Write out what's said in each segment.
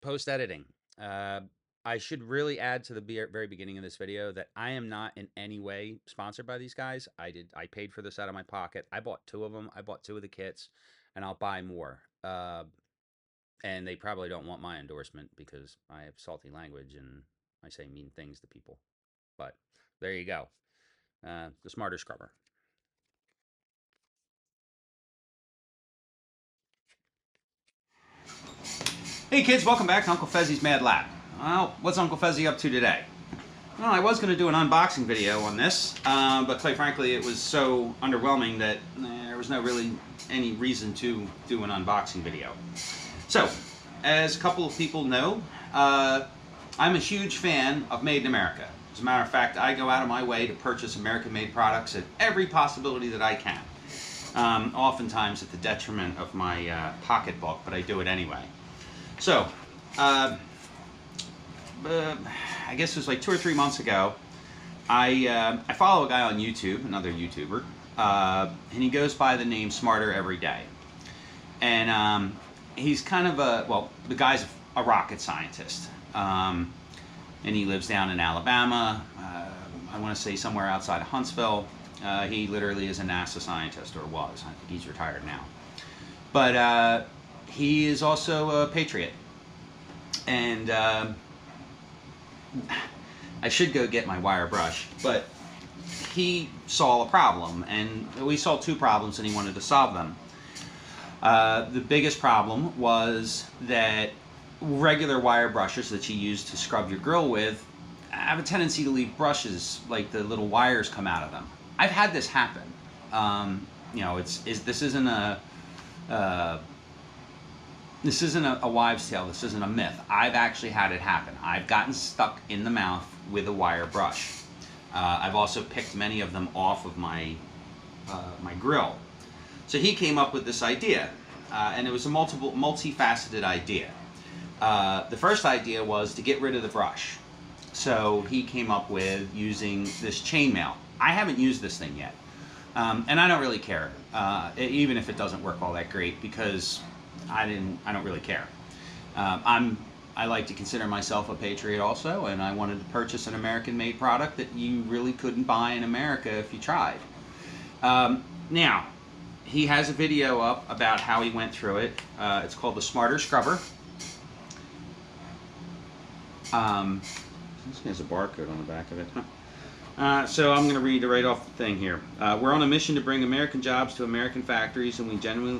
Post editing. Uh, I should really add to the very beginning of this video that I am not in any way sponsored by these guys. I paid for this out of my pocket. I bought two of them. I bought two of the kits, and I'll buy more. And they probably don't want my endorsement because I have salty language and I say mean things to people. But there you go. The Smarter Scrubber. Hey kids, welcome back to Uncle Fezzi's Mad Lab. Well, what's Uncle Fezzi up to today? Well, I was going to do an unboxing video on this, but quite frankly, it was so underwhelming that there was no really any reason to do an unboxing video. So, as a couple of people know, I'm a huge fan of Made in America. As a matter of fact, I go out of my way to purchase American-made products at every possibility that I can. Oftentimes at the detriment of my pocketbook, but I do it anyway. So, I guess it was like 2 or 3 months ago, I follow a guy on YouTube, another YouTuber, and he goes by the name Smarter Every Day. And he's kind of well, the guy's a rocket scientist. And he lives down in Alabama, I want to say somewhere outside of Huntsville. He literally is a NASA scientist, or was. I think he's retired now. But he is also a patriot. And I should go get my wire brush, but he saw a problem, and we saw two problems, and he wanted to solve them. The biggest problem was that regular wire brushes that you use to scrub your grill with have a tendency to leave brushes, like the little wires come out of them. I've had this happen. You know, this isn't a wives' tale. This isn't a myth. I've actually had it happen. I've gotten stuck in the mouth with a wire brush. I've also picked many of them off of my grill. So he came up with this idea, and it was a multifaceted idea. The first idea was to get rid of the brush. So he came up with using this chainmail. I haven't used this thing yet, and I don't really care, even if it doesn't work all that great, because I don't really care. I like to consider myself a patriot also, and I wanted to purchase an American-made product that you really couldn't buy in America if you tried. Now, he has a video up about how he went through it. It's called the Smarter Scrubber. This has a barcode on the back of it. So I'm going to read right off the thing here. We're on a mission to bring American jobs to American factories, and we genuinely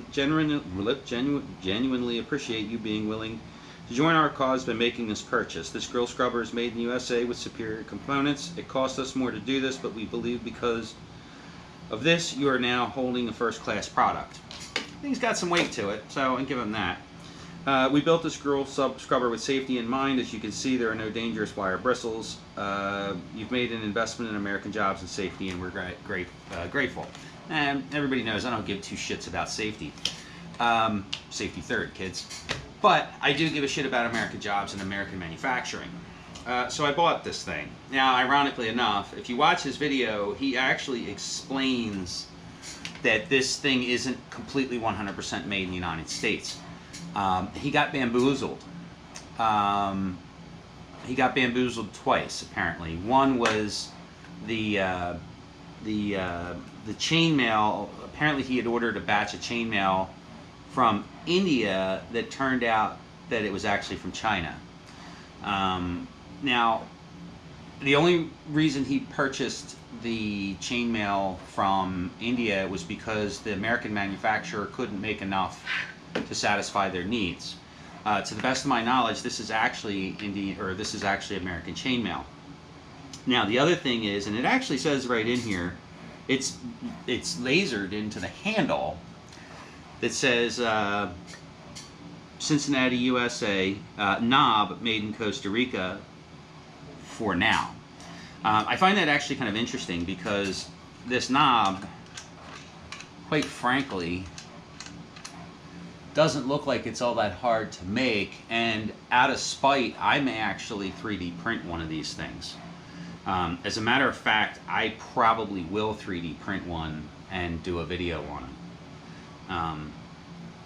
appreciate you being willing to join our cause by making this purchase. This grill scrubber is made in the USA with superior components. It costs us more to do this, but we believe because of this, you are now holding a first-class product. I think he's got some weight to it, so I'll give him that. We built this grill scrubber with safety in mind. As you can see, there are no dangerous wire bristles. You've made an investment in American jobs and safety, and we're grateful. And everybody knows I don't give two shits about safety. Safety third, kids. But I do give a shit about American jobs and American manufacturing. So I bought this thing. Now, ironically enough, if you watch his video, he actually explains that this thing isn't completely 100% made in the United States. He got bamboozled. He got bamboozled twice, apparently. One was the chainmail. Apparently, he had ordered a batch of chainmail from India that turned out that it was actually from China. Now, the only reason he purchased the chainmail from India was because the American manufacturer couldn't make enough to satisfy their needs. To the best of my knowledge, this is actually this is actually American chainmail. Now, the other thing is, and it actually says right in here, it's lasered into the handle that says Cincinnati, USA, knob made in Costa Rica for now. I find that actually kind of interesting because this knob, quite frankly, doesn't look like it's all that hard to make, and out of spite, I may actually 3D print one of these things. As a matter of fact, I probably will 3D print one and do a video on it.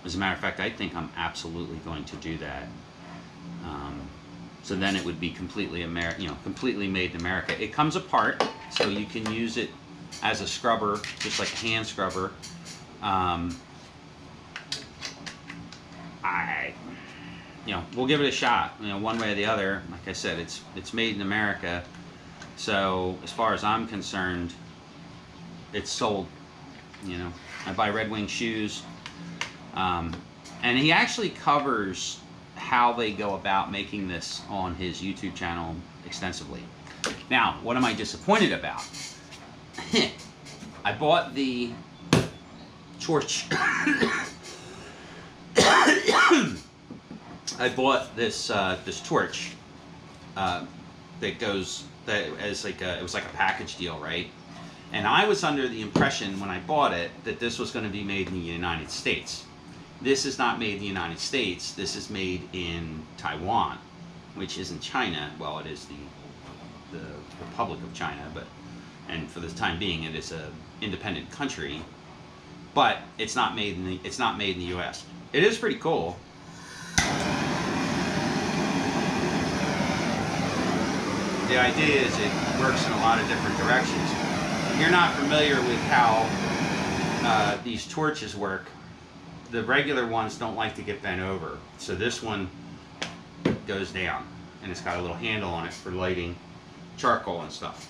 As a matter of fact, I think I'm absolutely going to do that. So then it would be completely completely made in America. It comes apart, so you can use it as a scrubber, just like a hand scrubber. We'll give it a shot. One way or the other. Like I said, it's made in America. So as far as I'm concerned, it's sold. I buy Red Wing shoes, and he actually covers how they go about making this on his YouTube channel extensively. Now, what am I disappointed about? I bought the torch. I bought this this torch that goes as like it was like a package deal, right? And I was under the impression when I bought it that this was going to be made in the United States. This is not made in the United States. This is made in Taiwan, which isn't China. Well, it is the Republic of China, and for the time being, it is a independent country. But it's not made in the U.S. It is pretty cool. The idea is it works in a lot of different directions. If you're not familiar with how these torches work, the regular ones don't like to get bent over. So this one goes down, and it's got a little handle on it for lighting charcoal and stuff.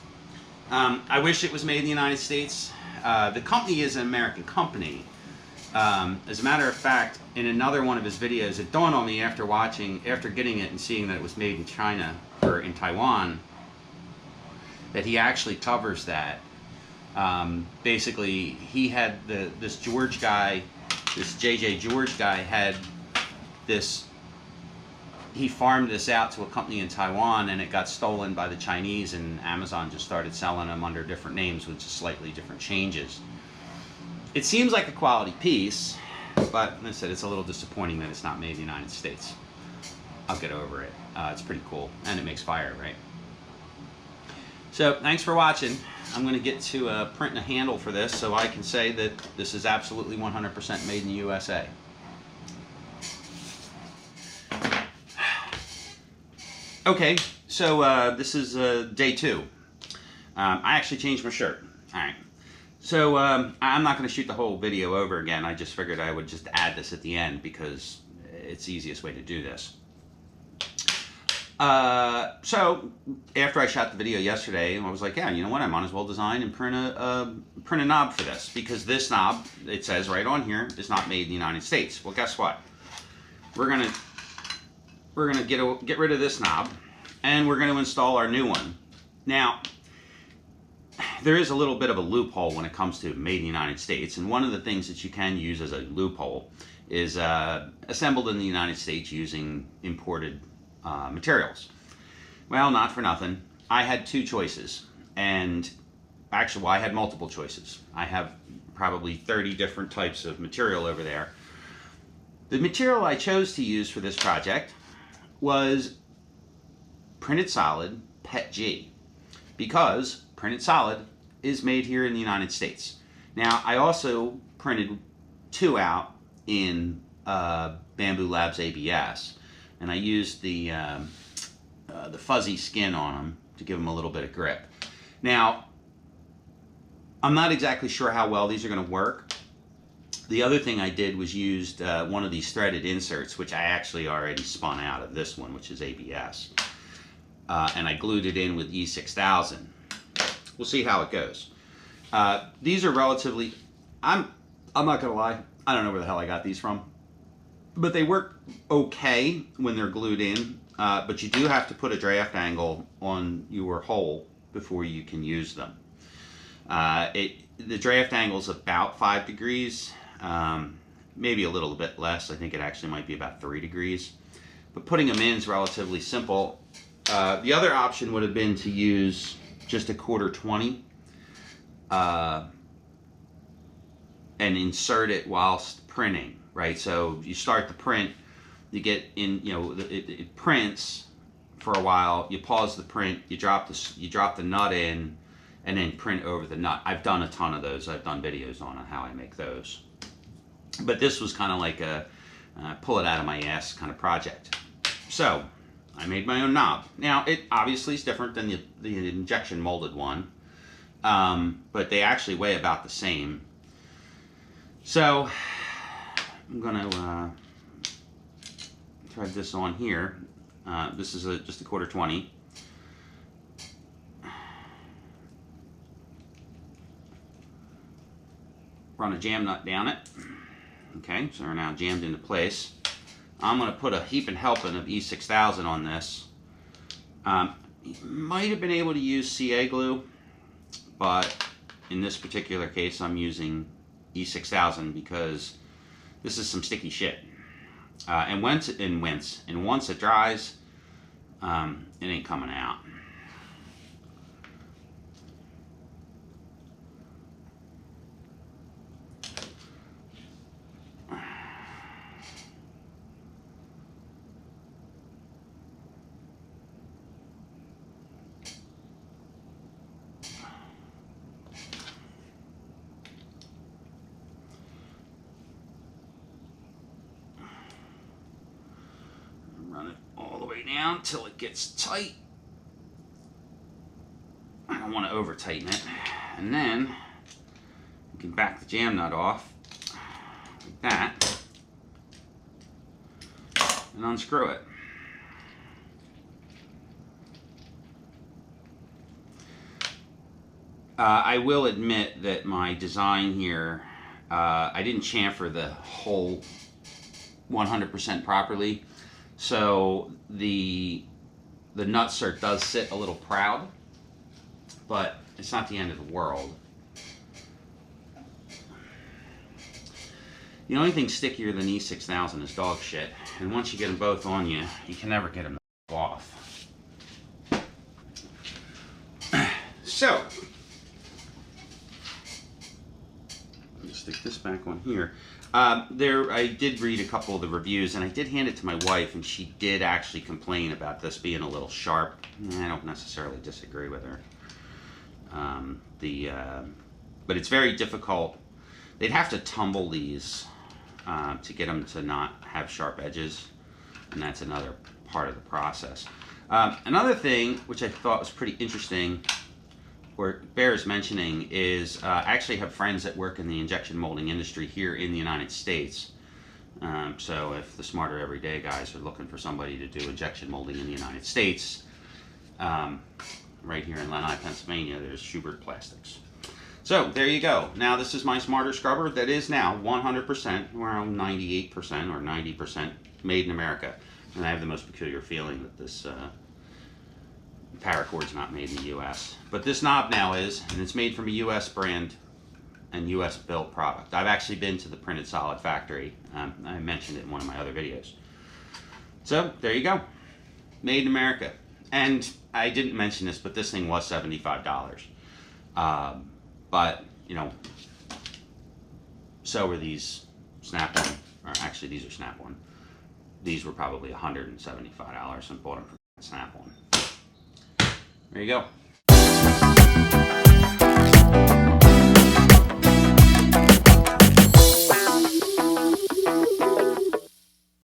I wish it was made in the United States. The company is an American company. As a matter of fact, in another one of his videos, it dawned on me after getting it and seeing that it was made in China, or in Taiwan, that he actually covers that. Basically, he had this George guy, this JJ George guy had this, he farmed this out to a company in Taiwan, and it got stolen by the Chinese, and Amazon just started selling them under different names with just slightly different changes. It seems like a quality piece, but like I said, it's a little disappointing that it's not made in the United States. I'll get over it. It's pretty cool, and it makes fire, right? So, thanks for watching. I'm going to get to printing a handle for this so I can say that this is absolutely 100% made in the USA. Okay, so this is day 2. I actually changed my shirt. Alright. So, I'm not going to shoot the whole video over again. I just figured I would just add this at the end because it's the easiest way to do this. So, after I shot the video yesterday, I was like, yeah, you know what, I might as well design and print a knob for this. Because this knob, it says right on here, is not made in the United States. Well, guess what? We're gonna get rid of this knob, and we're gonna install our new one. Now, there is a little bit of a loophole when it comes to made in the United States, and one of the things that you can use as a loophole is assembled in the United States using imported materials. Well, not for nothing. I had 2 choices, and actually, well, I had multiple choices. I have probably 30 different types of material over there. The material I chose to use for this project was Printed Solid PETG, because Printed Solid is made here in the United States. Now, I also printed 2 out in Bambu Labs ABS, and I used the fuzzy skin on them to give them a little bit of grip. Now, I'm not exactly sure how well these are going to work. The other thing I did was used one of these threaded inserts, which I actually already spun out of this one, which is ABS. And I glued it in with E6000. We'll see how it goes. These are relatively, I'm not going to lie, I don't know where the hell I got these from. But they work okay when they're glued in, but you do have to put a draft angle on your hole before you can use them. The draft angle is about 5 degrees, maybe a little bit less. I think it actually might be about 3 degrees. But putting them in is relatively simple. The other option would have been to use just a 1/4-20 and insert it whilst printing. Right, so you start the print, you get in, it prints for a while, you pause the print, you drop the nut in, and then print over the nut. I've done a ton of those. I've done videos on how I make those. But this was kind of like a pull it out of my ass kind of project. So, I made my own knob. Now, it obviously is different than the injection molded one, but they actually weigh about the same. So, I'm going to thread this on here. This is just a 1/4 20. Run a jam nut down it. Okay, so we're now jammed into place. I'm going to put a heaping helping of E6000 on this. You might have been able to use CA glue, but in this particular case I'm using E6000 because this is some sticky shit. And once it dries, it ain't coming out. Run it all the way down till it gets tight. I don't want to over tighten it. And then you can back the jam nut off like that and unscrew it. I will admit that my design here, I didn't chamfer the hole 100% properly. So the nutsert does sit a little proud, but it's not the end of the world. The only thing stickier than E6000 is dog shit, and once you get them both on you, you can never get them off. So, let's stick this back on here. I did read a couple of the reviews, and I did hand it to my wife, and she did actually complain about this being a little sharp. I don't necessarily disagree with her. But it's very difficult. They'd have to tumble these to get them to not have sharp edges, and that's another part of the process. Another thing, which I thought was pretty interesting, or bears mentioning, is I actually have friends that work in the injection molding industry here in the United States. So if the Smarter Everyday guys are looking for somebody to do injection molding in the United States, right here in Lanai, Pennsylvania, there's Schubert Plastics. So there you go. Now this is my Smarter scrubber that is now 100%, around 98% or 90% made in America. And I have the most peculiar feeling that this paracord's not made in the US. But this knob now is, and it's made from a US brand and US built product. I've actually been to the Printed Solid factory. I mentioned it in one of my other videos. So there you go. Made in America. And I didn't mention this, but this thing was $75. But, you know, so were these Snap-on, or actually these are Snap-on. These were probably $175 and bought them from Snap-on. There you go.